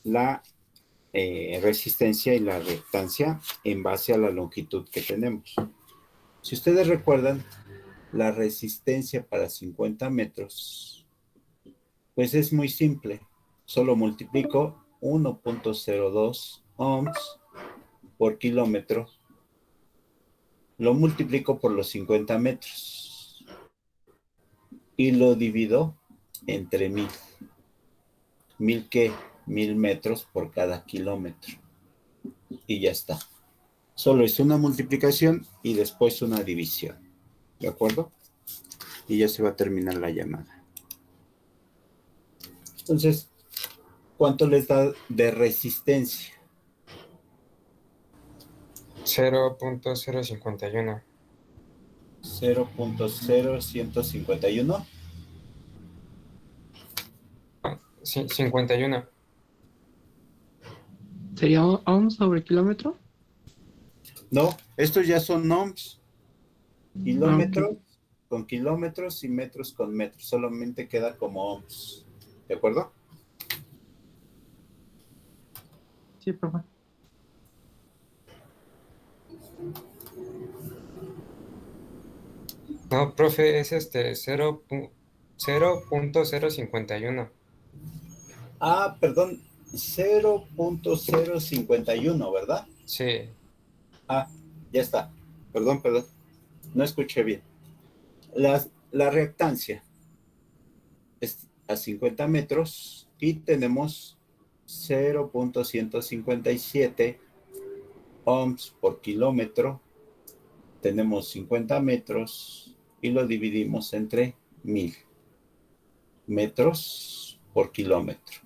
la resistencia y la reactancia en base a la longitud que tenemos. Si ustedes recuerdan, la resistencia para 50 metros, pues es muy simple. Solo multiplico 1.02 ohms por kilómetro, lo multiplico por los 50 metros y lo divido entre 1000. ¿1000 qué? 1000 metros por cada kilómetro. Y ya está. Solo es una multiplicación y después una división. ¿De acuerdo? Y ya se va a terminar la llamada. Entonces, ¿cuánto les da de resistencia? 0.051. 0.0151. Sí, 51. ¿Sería ohms sobre kilómetro? No, estos ya son ohms. Kilómetros Ok. con kilómetros y metros con metros. Solamente queda como ohms. ¿De acuerdo? Sí, profe. No, profe, es 0.051. Ah, perdón. 0.051, ¿verdad? Sí. Ah, ya está. Perdón. No escuché bien. La reactancia es a 50 metros y tenemos 0.157 ohms por kilómetro. Tenemos 50 metros y lo dividimos entre 1000 metros por kilómetro.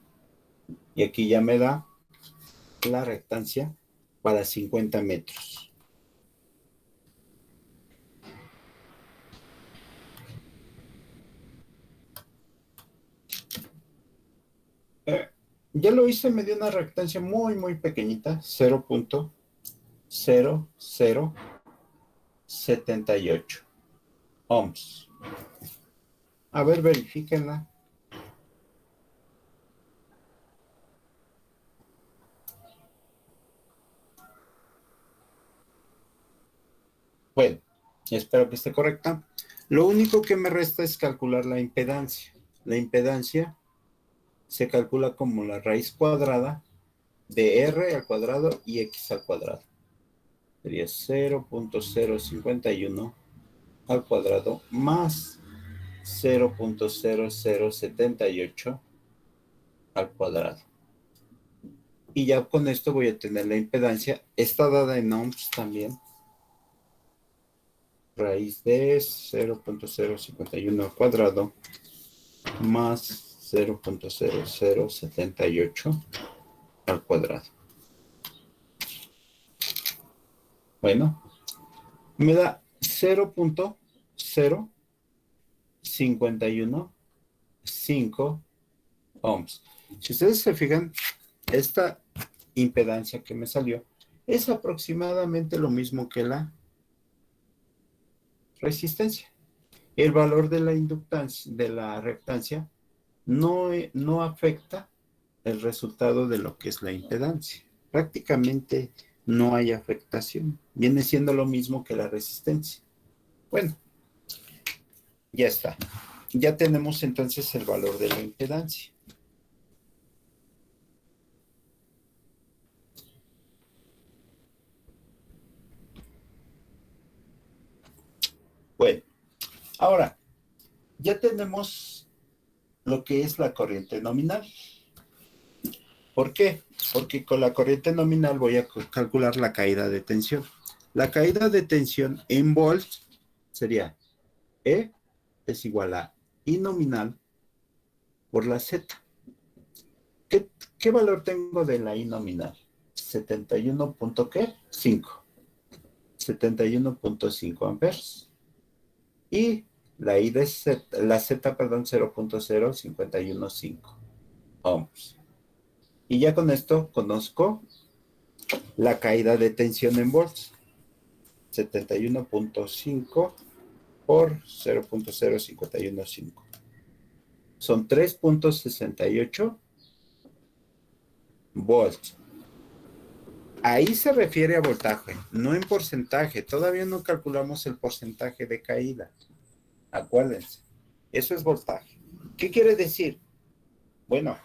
Y aquí ya me da la reactancia para 50 metros. Ya lo hice, me dio una reactancia muy, muy pequeñita, 0.0078 ohms. A ver, verifíquenla. Bueno, espero que esté correcta. Lo único que me resta es calcular la impedancia. La impedancia se calcula como la raíz cuadrada de R al cuadrado y X al cuadrado. Sería 0.051 al cuadrado más 0.0078 al cuadrado. Y ya con esto voy a tener la impedancia. Está dada en ohms también. Raíz de 0.051 al cuadrado más 0.0078 al cuadrado. Bueno, me da 0.0515 ohms. Si ustedes se fijan, esta impedancia que me salió es aproximadamente lo mismo que la resistencia. El valor de la inductancia, de la reactancia, no afecta el resultado de lo que es la impedancia. Prácticamente no hay afectación. Viene siendo lo mismo que la resistencia. Bueno, ya está. Ya tenemos entonces el valor de la impedancia. Bueno, ahora, ya tenemos lo que es la corriente nominal. ¿Por qué? Porque con la corriente nominal voy a calcular la caída de tensión. La caída de tensión en volts sería E es igual a I nominal por la Z. ¿Qué valor tengo de la I nominal? 71.5. 71.5 amperes. Y la I de Z, la Z, perdón, 0.0515 ohms. Y ya con esto conozco la caída de tensión en volts. 71.5 por 0.0515. Son 3.68 volts. Ahí se refiere a voltaje, no en porcentaje. Todavía no calculamos el porcentaje de caída. Acuérdense, eso es voltaje. ¿Qué quiere decir? Bueno,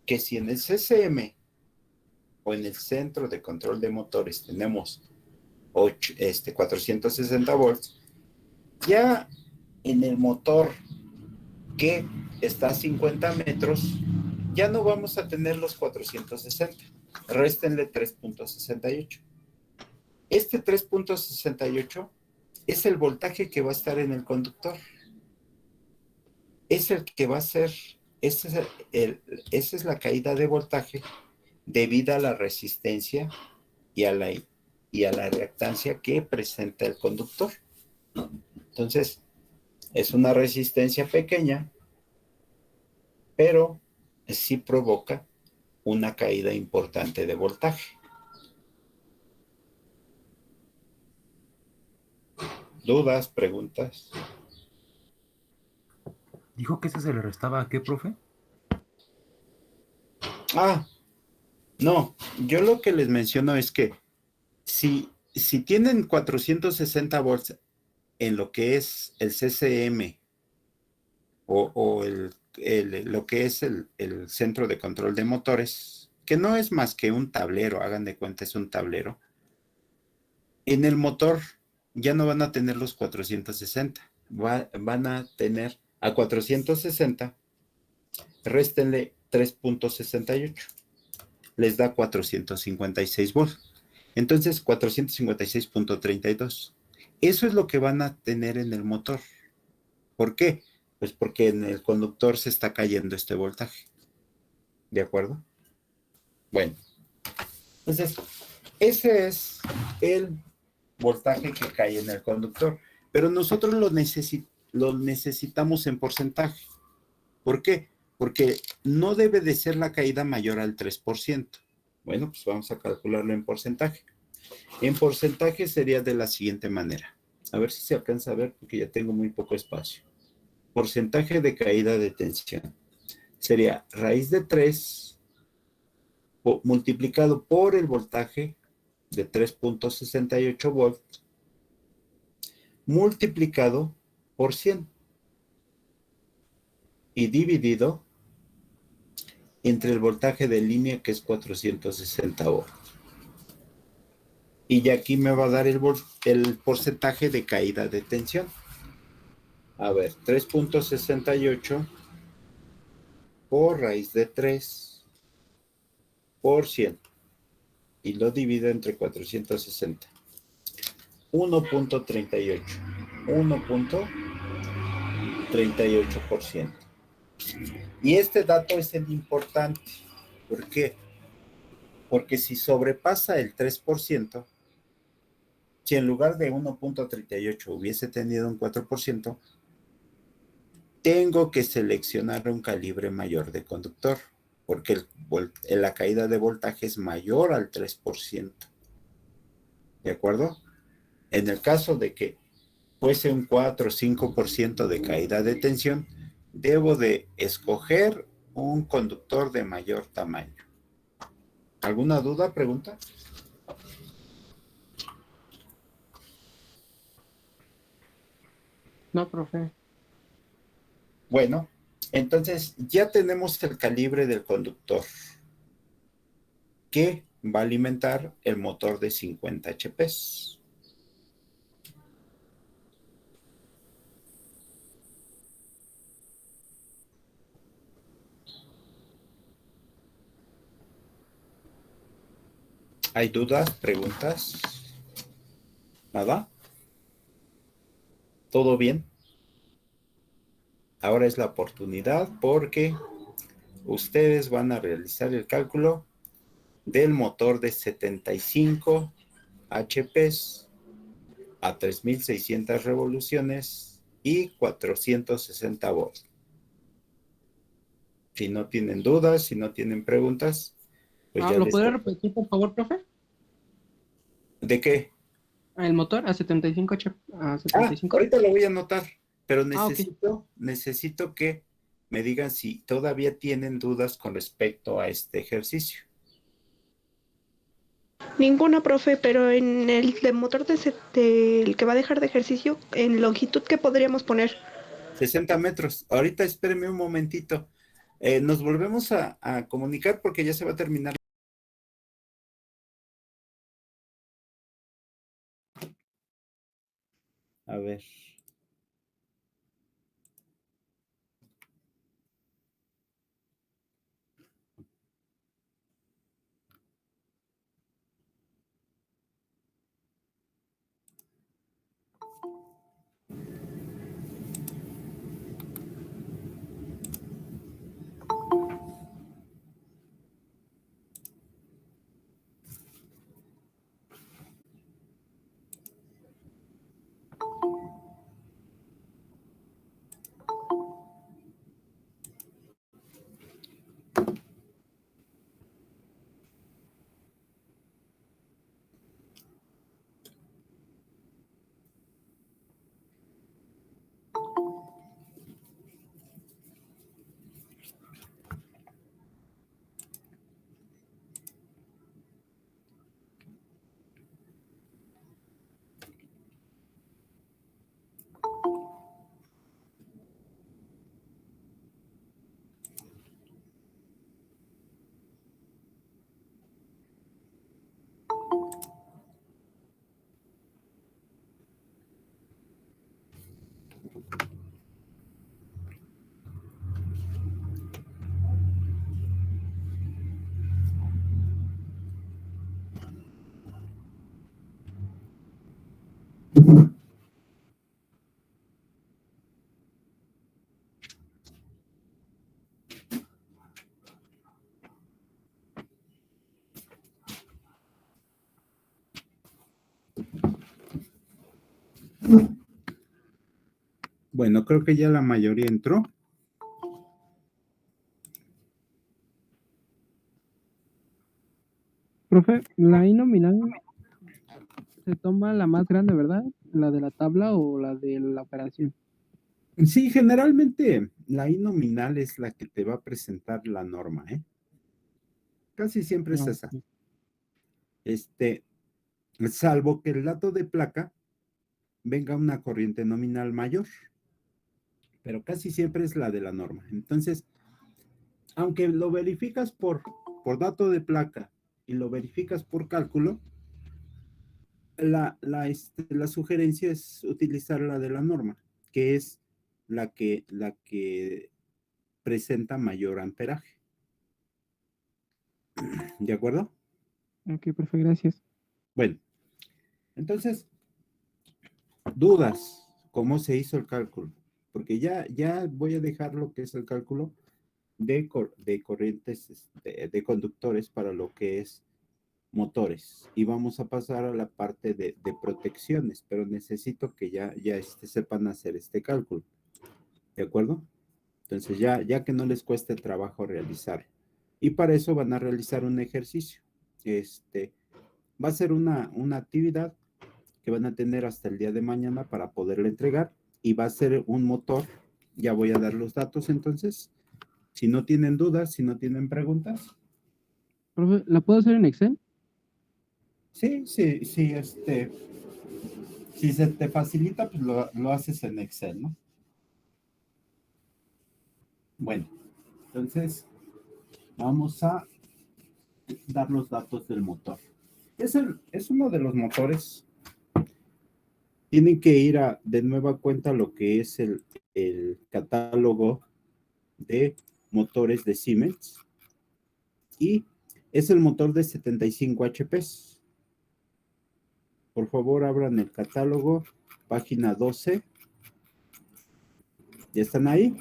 que si en el CCM o en el centro de control de motores tenemos 460 volts, ya en el motor que está a 50 metros, ya no vamos a tener los 460. Réstenle 3.68. Este 3.68 es el voltaje que va a estar en el conductor. Es el que va a ser, esa es la caída de voltaje debido a la resistencia y a la reactancia que presenta el conductor. Entonces, es una resistencia pequeña, pero sí provoca una caída importante de voltaje. ¿Dudas, preguntas? ¿Dijo que eso se le restaba a qué, profe? No, yo lo que les menciono es que si tienen 460 volts en lo que es el CCM o lo que es el centro de control de motores, que no es más que un tablero, hagan de cuenta, es un tablero, en el motor ya no van a tener los 460, van a tener a 460, réstenle 3.68, les da 456 volts. Entonces, 456.32. Eso es lo que van a tener en el motor. ¿Por qué? Pues porque en el conductor se está cayendo este voltaje. ¿De acuerdo? Bueno, entonces, ese es el voltaje que cae en el conductor. Pero nosotros lo necesitamos en porcentaje. ¿Por qué? Porque no debe de ser la caída mayor al 3%. Bueno, pues vamos a calcularlo en porcentaje. En porcentaje sería de la siguiente manera. A ver si se alcanza a ver porque ya tengo muy poco espacio. porcentaje de caída de tensión. Sería raíz de 3 multiplicado por el voltaje de 3.68 volts multiplicado por 100 y dividido entre el voltaje de línea, que es 460 volts. Y ya aquí me va a dar el porcentaje de caída de tensión. A ver, 3.68 por raíz de 3 por 100. Y lo divido entre 460. 1.38. 1.38%. Y este dato es el importante. ¿Por qué? Porque si sobrepasa el 3%, si en lugar de 1.38 hubiese tenido un 4%, tengo que seleccionar un calibre mayor de conductor, porque la caída de voltaje es mayor al 3%. ¿De acuerdo? En el caso de que fuese un 4 o 5% de caída de tensión, debo de escoger un conductor de mayor tamaño. ¿Alguna duda, pregunta? No, profe. Bueno, entonces ya tenemos el calibre del conductor que va a alimentar el motor de 50 HP. ¿Hay dudas, preguntas? ¿Nada? ¿Todo bien? Ahora es la oportunidad porque ustedes van a realizar el cálculo del motor de 75 HP a 3600 revoluciones y 460 volts. Si no tienen dudas, si no tienen preguntas, pues ya ¿Lo les... podría repetir, por favor, profe? ¿De qué? El motor a 75 a 75. Ahorita lo voy a anotar, pero Ok. necesito que me digan si todavía tienen dudas con respecto a este ejercicio. Ninguna, profe, pero en el de motor del que va a dejar de ejercicio, en longitud, ¿qué podríamos poner? 60 metros. Ahorita espérenme un momentito. Nos volvemos a comunicar porque ya se va a terminar. A ver. Bueno, creo que ya la mayoría entró. Profe, la I nominal se toma la más grande, ¿verdad? ¿La de la tabla o la de la operación? Sí, generalmente la I nominal es la que te va a presentar la norma, ¿eh? Casi siempre es No, esa. Salvo que el dato de placa venga una corriente nominal mayor, pero casi siempre es la de la norma. Entonces, aunque lo verificas por dato de placa y lo verificas por cálculo, la sugerencia es utilizar la de la norma, que es la que presenta mayor amperaje. ¿De acuerdo? ok, profe, gracias. Bueno, entonces, dudas, ¿cómo se hizo el cálculo? Porque ya voy a dejar lo que es el cálculo de corrientes, de conductores para lo que es motores. Y vamos a pasar a la parte de protecciones, pero necesito que ya sepan hacer este cálculo. ¿De acuerdo? Entonces ya que no les cueste trabajo realizar. Y para eso van a realizar un ejercicio. Va a ser una actividad que van a tener hasta el día de mañana para poderla entregar y va a ser un motor. Ya voy a dar los datos entonces. Si no tienen dudas, si no tienen preguntas. Profe, ¿la puedo hacer en Excel? Sí, sí, sí, si se te facilita, pues lo haces en Excel, ¿no? Bueno, entonces vamos a dar los datos del motor. Es uno de los motores. Tienen que ir de nueva cuenta lo que es el catálogo de motores de Siemens y es el motor de 75 HP. Por favor, abran el catálogo, página 12. ¿Ya están ahí?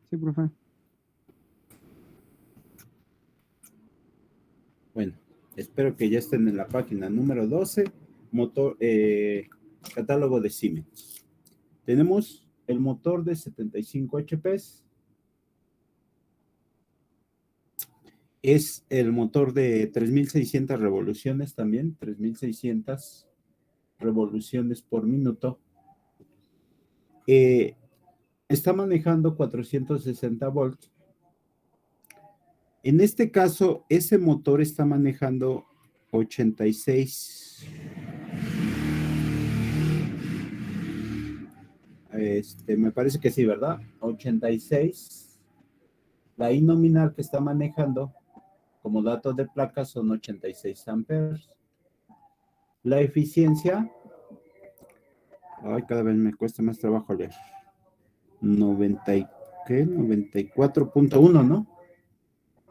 Sí, profe. Bueno, espero que ya estén en la página número 12, motor, catálogo de Siemens. Tenemos el motor de 75 HP. Es el motor de 3600 revoluciones también, 3600 revoluciones por minuto. Está manejando 460 volts. En este caso, ese motor está manejando 86. Me parece que sí, ¿verdad? 86. La I nominal que está manejando como datos de placa son 86 amperes. La eficiencia, cada vez me cuesta más trabajo leer. 94.1, ¿no?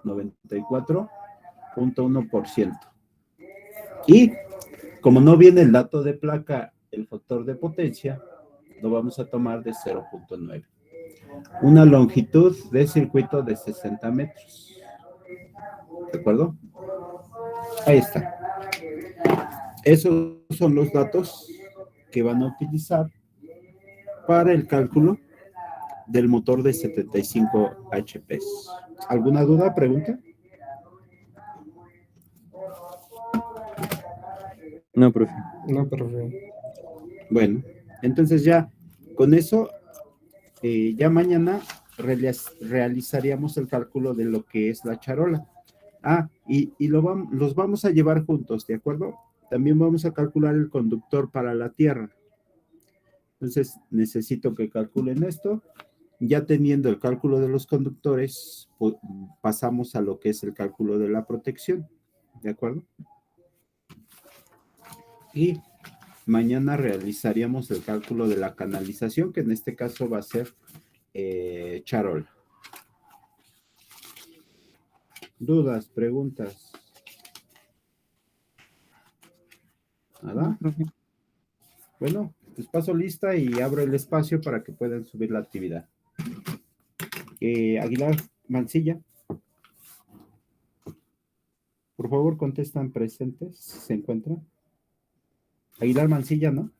94.1%. Y como no viene el dato de placa, el factor de potencia, lo vamos a tomar de 0.9. Una longitud de circuito de 60 metros. ¿De acuerdo? Ahí está. Esos son los datos que van a utilizar para el cálculo del motor de 75 HP. ¿Alguna duda, pregunta? No, profe. No, profe. Bueno, entonces ya con eso, ya mañana realizaríamos el cálculo de lo que es la charola. Y los vamos a llevar juntos, ¿de acuerdo? También vamos a calcular el conductor para la tierra. Entonces, necesito que calculen esto. Ya teniendo el cálculo de los conductores, pasamos a lo que es el cálculo de la protección, ¿de acuerdo? Y mañana realizaríamos el cálculo de la canalización, que en este caso va a ser charola. ¿Dudas, preguntas? ¿Nada? No, profe. Bueno, pues paso lista y abro el espacio para que puedan subir la actividad. Aguilar Mancilla. Por favor, contestan presentes, si se encuentran. Aguilar Mancilla, ¿no?